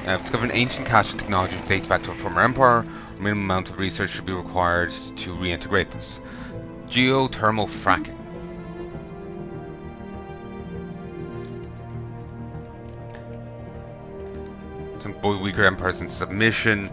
Discovered an ancient cache of technology that dates back to a former empire. A minimum amount of research should be required to reintegrate this. Geothermal fracking. Some boy weaker empires in submission.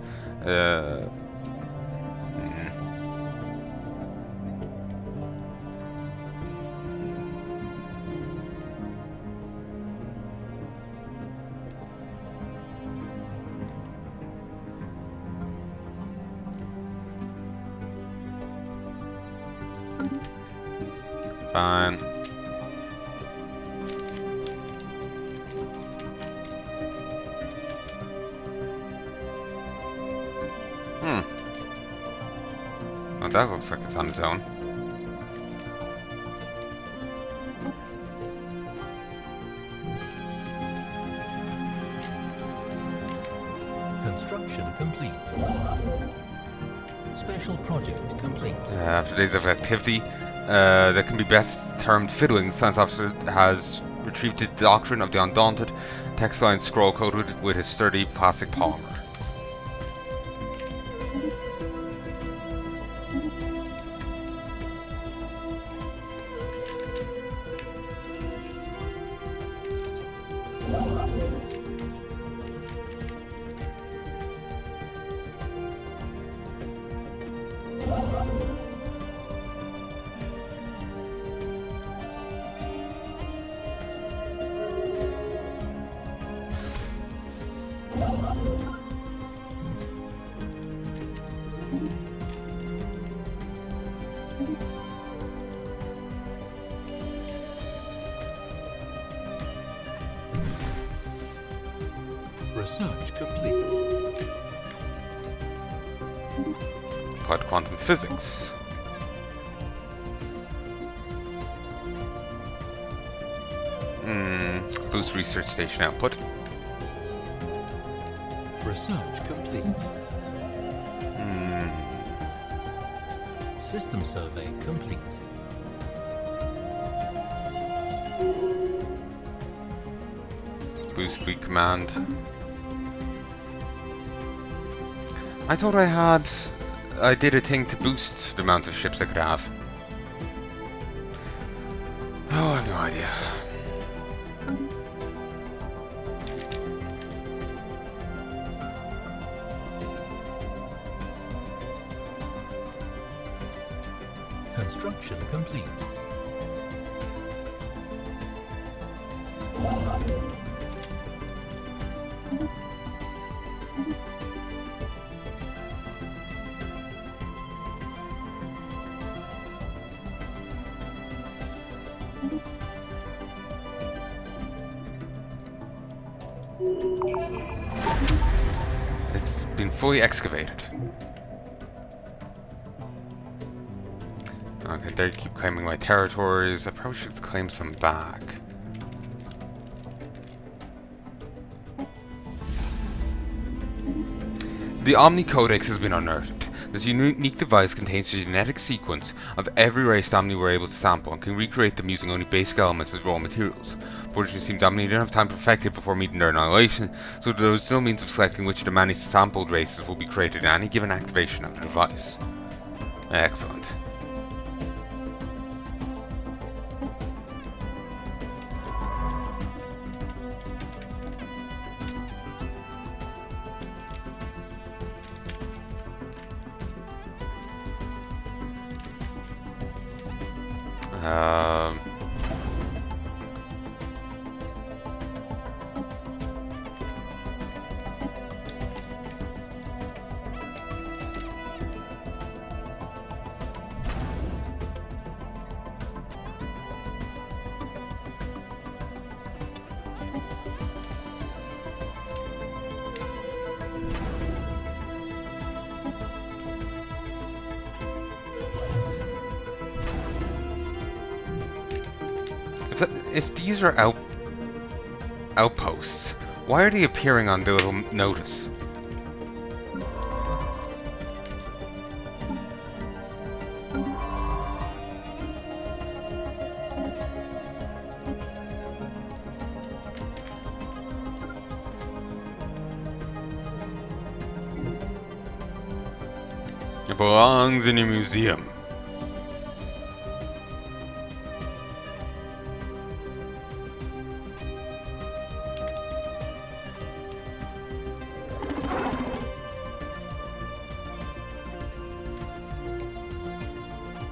Fine. Oh, that looks like it's on its own. Construction complete. Special project complete. After days of activity, that can be best termed fiddling, the science officer has retrieved the doctrine of the Undaunted, text line scroll coated with his sturdy plastic polymer. Research complete. Applied quantum physics. Boost research station output. Research complete. System survey complete. Boost weak command. I thought I did a thing to boost the amount of ships I could have. Oh, I have no idea. Construction complete. It's been fully excavated. Okay, they keep claiming my territories. I probably should claim some back. The Omni Codex has been unearthed. This unique device contains the genetic sequence of every race Omni were able to sample and can recreate them using only basic elements as raw materials. Fortunately, it seems Omni didn't have time to perfect it before meeting their annihilation, so there was no means of selecting which of the many sampled races will be created in any given activation of the device. Excellent. If these are outposts, why are they appearing on the little notice? belongs in a museum.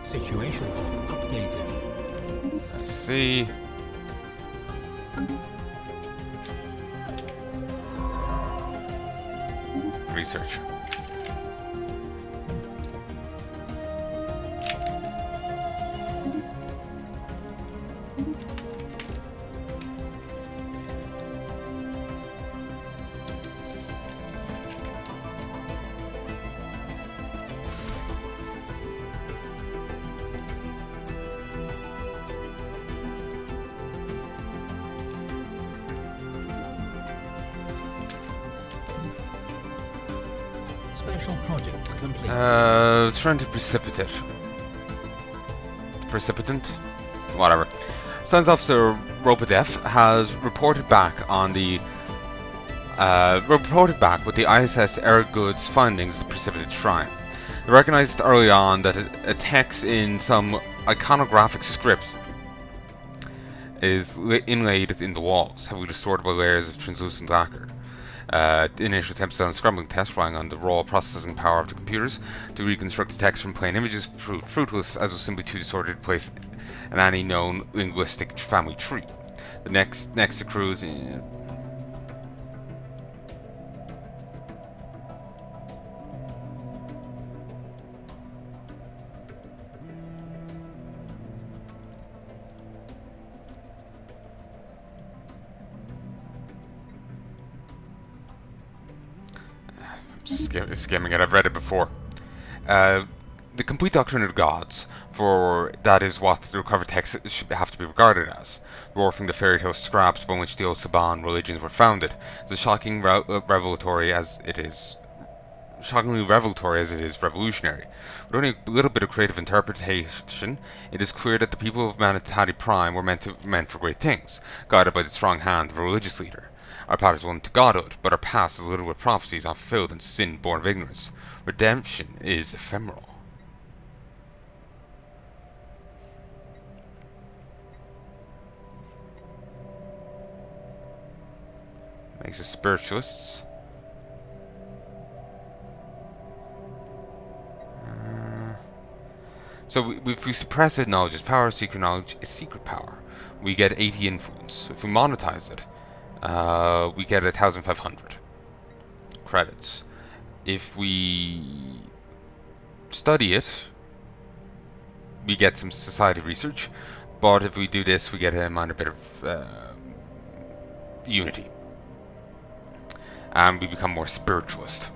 Situation log updated. Let's see. Research. Special project complete. Trying to precipitate. Precipitant? Whatever. Science Officer Ropadef has reported back on the with the ISS Air Goods findings of the Precipitate Shrine. They recognized early on that a text in some iconographic script is inlaid in the walls, heavily distorted by layers of translucent lacquer. The initial attempts on a scrambling test relying on the raw processing power of the computers to reconstruct the text from plain images proved fruitless, as was simply too distorted to place in any known linguistic family tree. The next accrues skimming it. I've read it before. The complete doctrine of the gods, for that is what the recovered texts should have to be regarded as, dwarfing the fairy tale scraps upon which the old Saban religions were founded. As shockingly revelatory as it is revolutionary. With only a little bit of creative interpretation, it is clear that the people of Manatati Prime were meant for great things, guided by the strong hand of a religious leader. Our path is one to godhood, but our past is little with prophecies unfulfilled and sin born of ignorance. Redemption is ephemeral. Makes us spiritualists. So if we suppress it, knowledge is power. Secret knowledge is secret power. We get 80 influence. If we monetize it, we get 1,500 credits. If we study it, we get some society research. But if we do this, we get a minor bit of unity, and we become more spiritualist.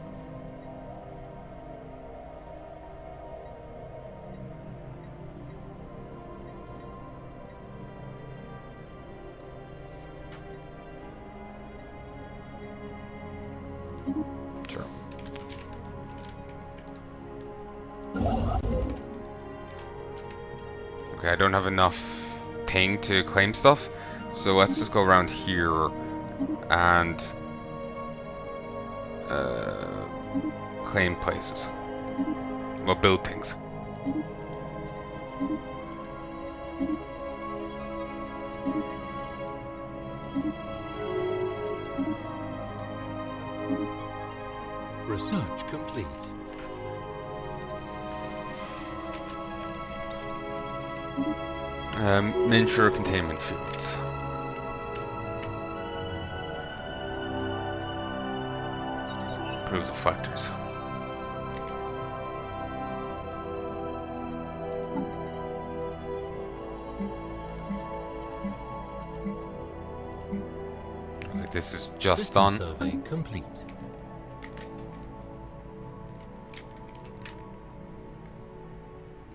Sure. Okay, I don't have enough thing to claim stuff, so let's just go around here and claim places. Well, build things. Research complete. Miniature containment fields. Improve the factors. Okay, this is just System on. survey complete.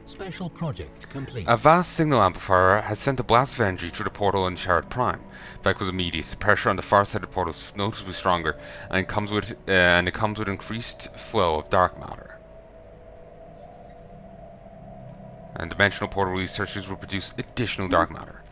Special project complete. A vast signal amplifier has sent a blast of energy through the portal in Shard Prime. The effect was immediate. The pressure on the far side of the portal is noticeably stronger, and it comes with increased flow of dark matter. And dimensional portal researchers will produce additional dark matter.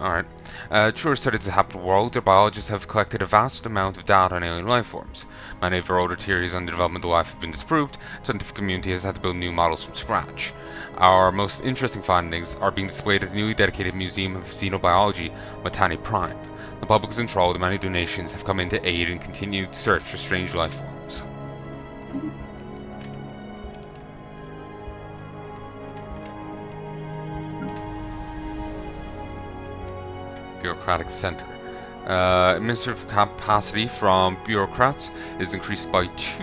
Alright. Through studies of habitable worlds, our biologists have collected a vast amount of data on alien life forms. Many of our older theories on the development of life have been disproved. The scientific community has had to build new models from scratch. Our most interesting findings are being displayed at the newly dedicated Museum of Xenobiology, Matani Prime. The public is enthralled and many donations have come in to aid in continued search for strange life forms. Bureaucratic Center. Administrative capacity from bureaucrats is increased by 2.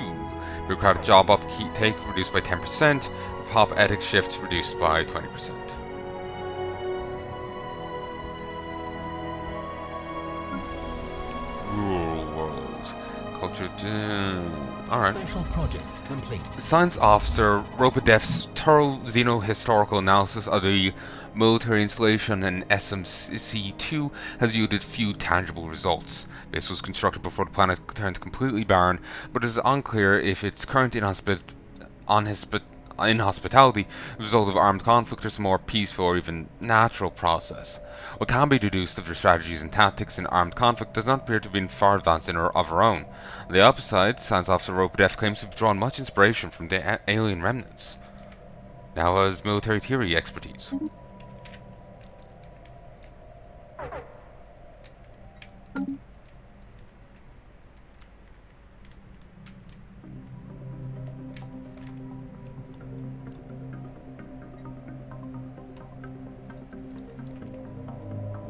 Bureaucratic job uptake reduced by 10%. Top ethics shift reduced by 20%. Rural world. Culture. Alright. Special project complete. Science Officer Robodef's thorough xenohistorical analysis of the military installation in SMC-2 has yielded few tangible results. This was constructed before the planet turned completely barren, but it is unclear if its current inhospitality is a result of armed conflict or some more peaceful or even natural process. What can be deduced of their strategies and tactics in armed conflict does not appear to have been far advanced of our own. On the opposite, Science Officer Robodef claims to have drawn much inspiration from the alien remnants. Now has military theory expertise.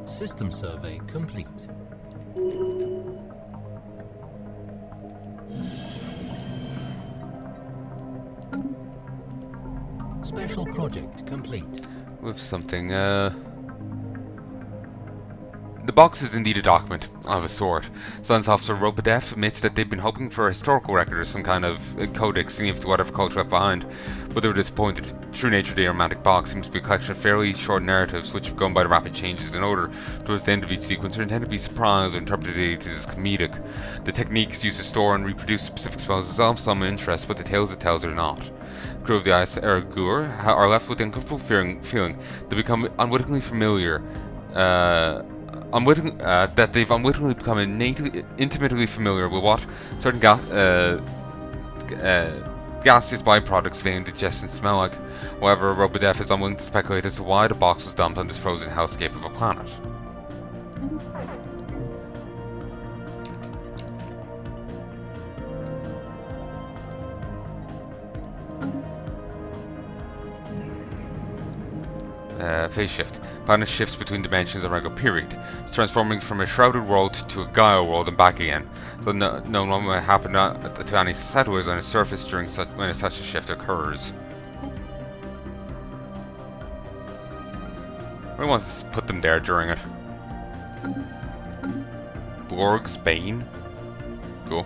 System survey complete. Special project complete. With something, The box is indeed a document, of a sort. Science Officer Robodef admits that they've been hoping for a historical record or some kind of codex similar to whatever culture left behind, but they were disappointed. True nature of the aromatic box seems to be a collection of fairly short narratives which have gone by the rapid changes in order towards the end of each sequence are intended to be surprised or interpreted as comedic. The techniques used to store and reproduce specific spells is of some interest, but the tales it tells are not. The crew of the IS Ergur are left with the uncomfortable feeling they become unwittingly familiar that they've unwittingly become intimately familiar with what certain gaseous byproducts they ingest and smell like. However, Robodef is unwilling to speculate as to why the box was dumped on this frozen hellscape of a planet. Phase shift. Planet shifts between dimensions on a regular period, transforming from a shrouded world to a Gaia world and back again. So no one will happen to any settlers on its surface when such a shift occurs. We want to put them there during it. Borg's Bane. Cool.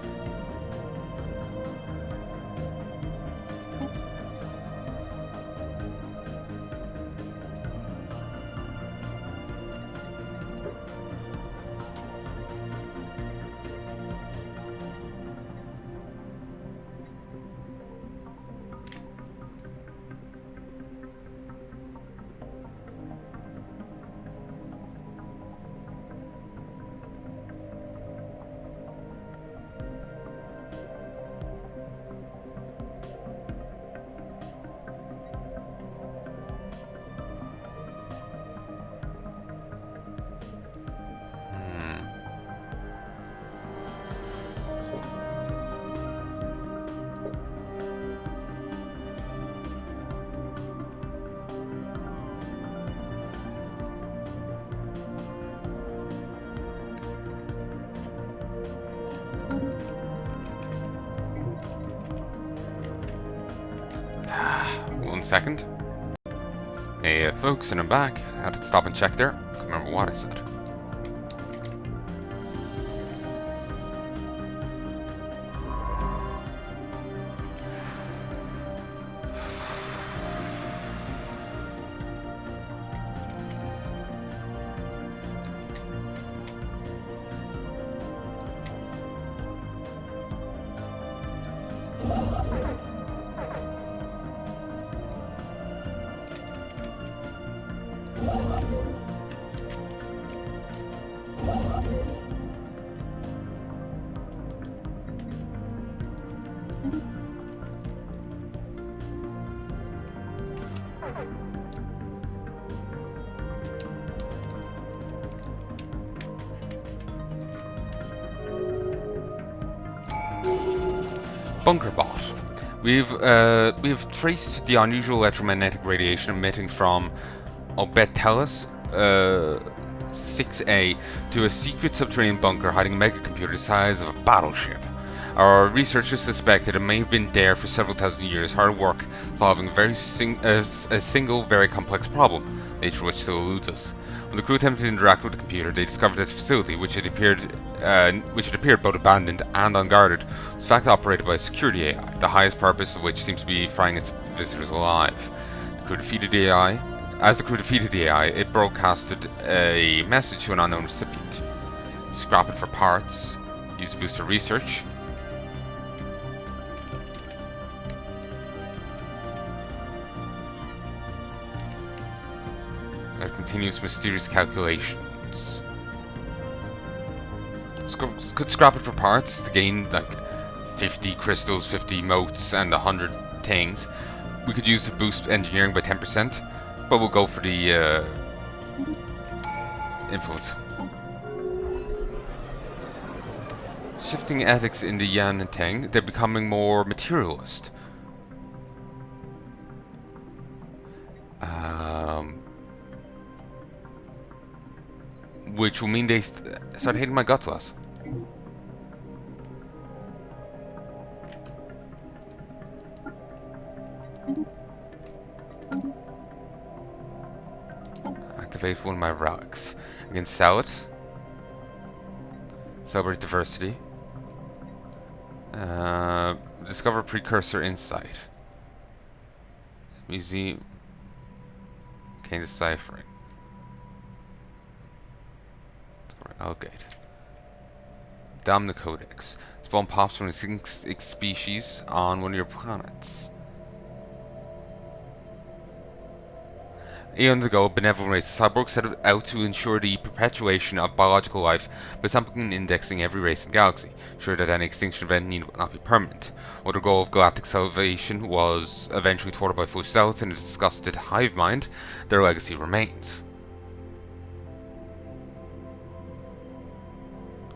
One second. Hey folks, and I'm back. I had to stop and check there. Can't remember what I said. Bunkerbot. We've traced the unusual electromagnetic radiation emitting from Tellaris 6A to a secret subterranean bunker hiding a megacomputer the size of a battleship. Our researchers suspected it may have been there for several thousand years, hard work solving a single, very complex problem, nature which still eludes us. When the crew attempted to interact with the computer, they discovered that the facility, which it appeared both abandoned and unguarded, was in fact operated by a security AI, the highest purpose of which seems to be frying its visitors alive. The crew defeated the AI. As the crew defeated the AI, it broadcasted a message to an unknown recipient. Scrap it for parts, use to boost her research. It continues mysterious calculations. Could scrap it for parts to gain like 50 crystals, 50 motes, and 100 things. We could use to boost engineering by 10%, but we'll go for the influence. Shifting ethics in the Yan and Teng, they're becoming more materialist. Which will mean they start hating my guts less. Activate one of my relics. I can sell it. Celebrate diversity. Discover precursor insight. Museum. Cane deciphering. Algate. Damn the Codex. Spawn pops from an extinct species on one of your planets. Eons ago, a benevolent race of cyborgs set out to ensure the perpetuation of biological life by sampling and indexing every race in the galaxy, sure that any extinction event need not be permanent. While the goal of galactic salvation was eventually thwarted by foolish zealots and a disgusted hive mind, their legacy remains.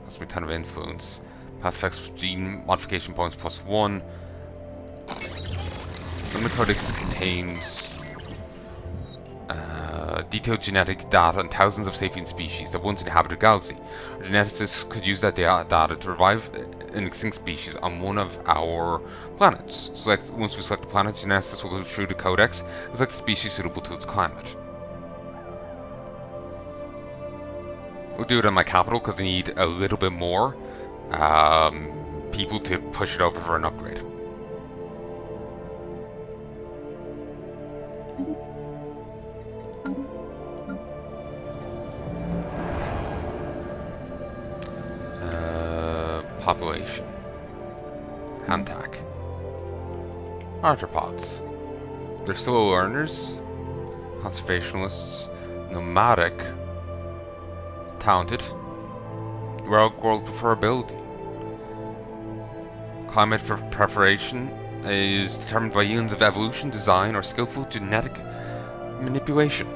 That's a ton of influence. Path effects gene modification points +1. The Codex contains detailed genetic data on thousands of sapient species that once inhabited the galaxy. Our geneticists could use that data to revive an extinct species on one of our planets. Once we select the planet, geneticists will go through the Codex and select a species suitable to its climate. We'll do it on my capital because I need a little bit more people to push it over for an upgrade. Population. Hantak. Arthropods. They're slow learners, conservationists, nomadic, talented, world preferability. Climate preparation is determined by eons of evolution, design, or skillful genetic manipulation.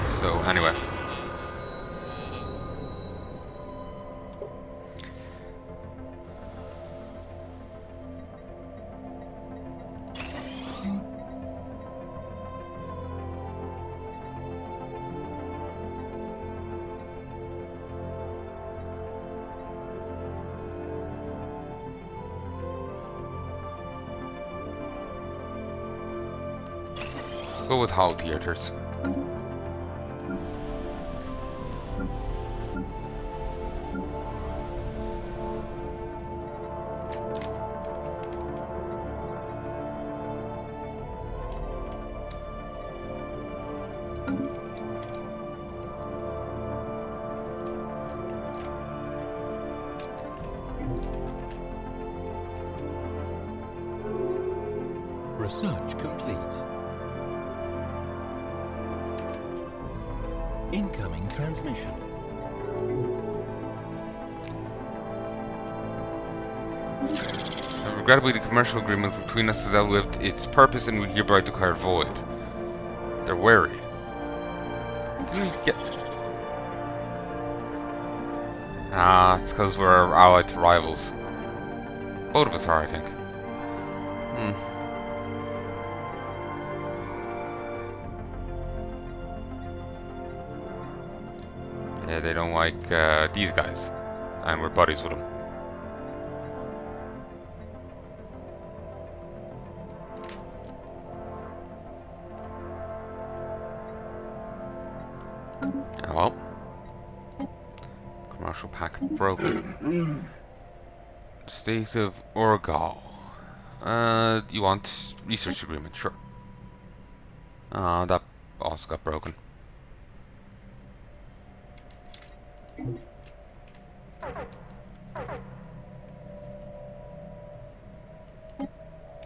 So anyway, go with Hall Theaters. Research complete. Incoming transmission. Regrettably, the commercial agreement between us has outlived its purpose and we hereby declare it void. They're wary. Didn't we get... Ah, it's because we're allied to rivals. Both of us are, I think. Yeah, they don't like these guys. And we're buddies with them. Oh well. Commercial packet broken. State of Orgal. You want research agreement? Sure. Ah, that also got broken.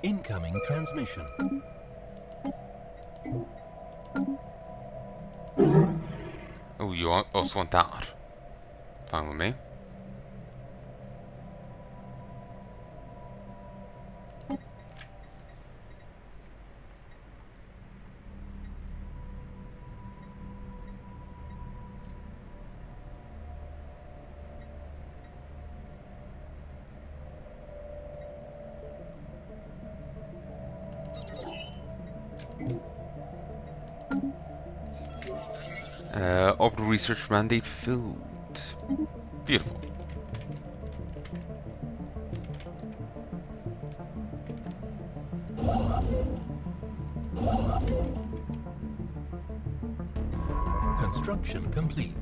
Incoming transmission. Oh, you also want that? Fine with me. Orbital research mandate filled. Beautiful. Construction complete.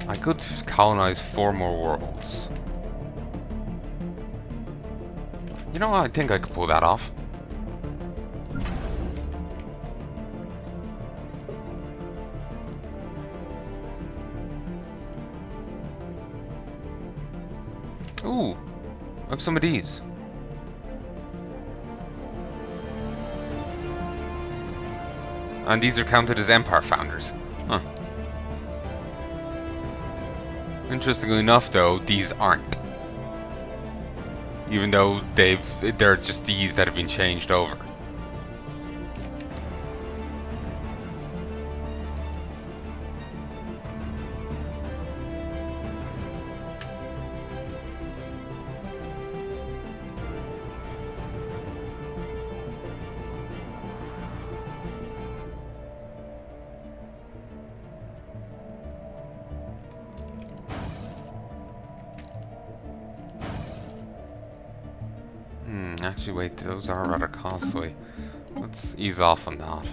I could colonize 4 more worlds. You know, I think I could pull that off. Ooh, I have some of these. And these are counted as Empire founders. Huh. Interestingly enough, though, these aren't. Even though they're just these that have been changed over. Actually, wait, those are rather costly. Let's ease off on that.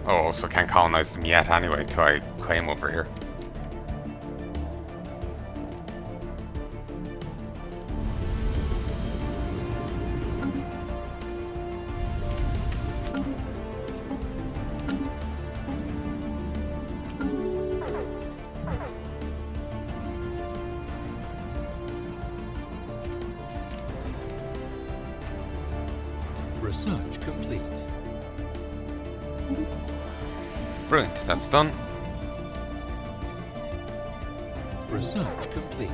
Oh, also can't colonize them yet anyway, till I claim over here. Research complete. Brilliant, that's done. Research complete.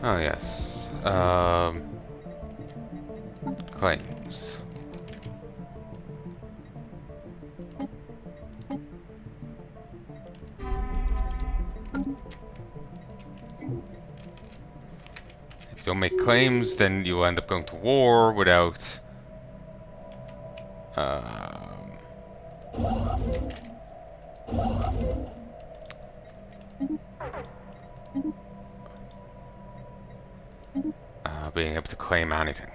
Oh, yes. Claims. If you don't make claims, then you'll end up going to war without... being able to claim anything.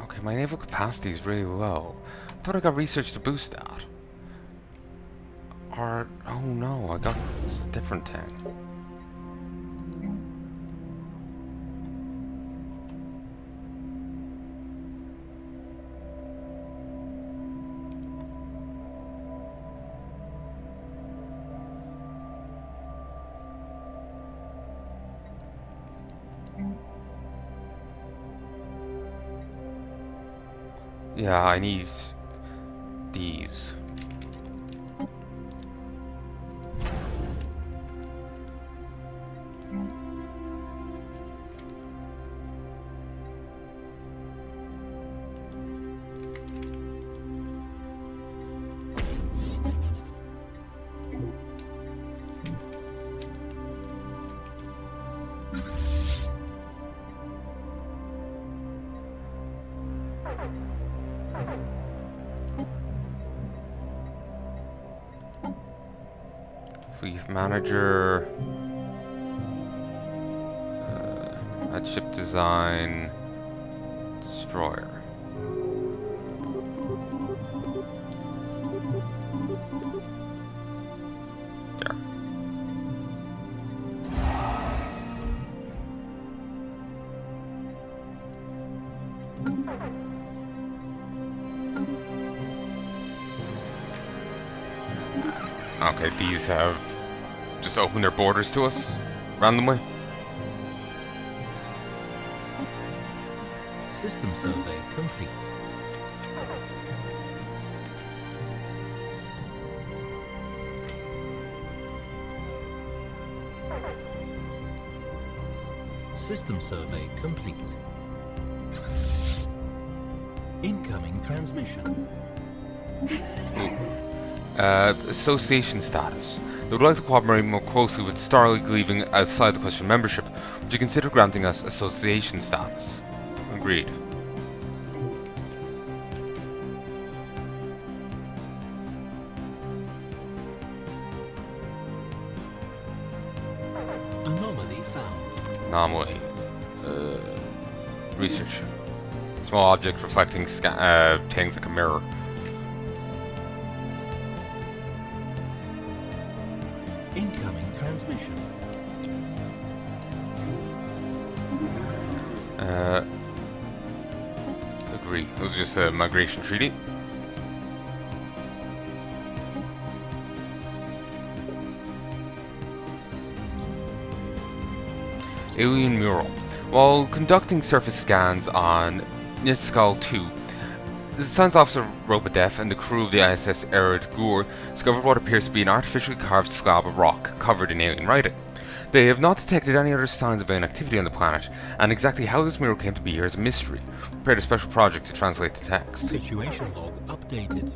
Okay, my naval capacity is really low. I thought I got research to boost that. Or, oh no, I got a different thing. Yeah, I need these. Fleet manager, add ship design, destroyer. There. Okay, these have just opened their borders to us randomly. System survey complete. System survey complete. Incoming transmission. Association status. They would like to cooperate more closely with Starleague leaving outside the question of membership. Would you consider granting us association status? Agreed. Anomaly found. Anomaly. Research. Small object reflecting things like a mirror. Incoming transmission. Agree. It was just a migration treaty. Alien mural. While conducting surface scans on Niskal 2, the science officer Robodef and the crew of the ISS Ered Gur discovered what appears to be an artificially carved slab of rock covered in alien writing. They have not detected any other signs of alien activity on the planet, and exactly how this mural came to be here is a mystery. We prepared a special project to translate the text. Situation log updated.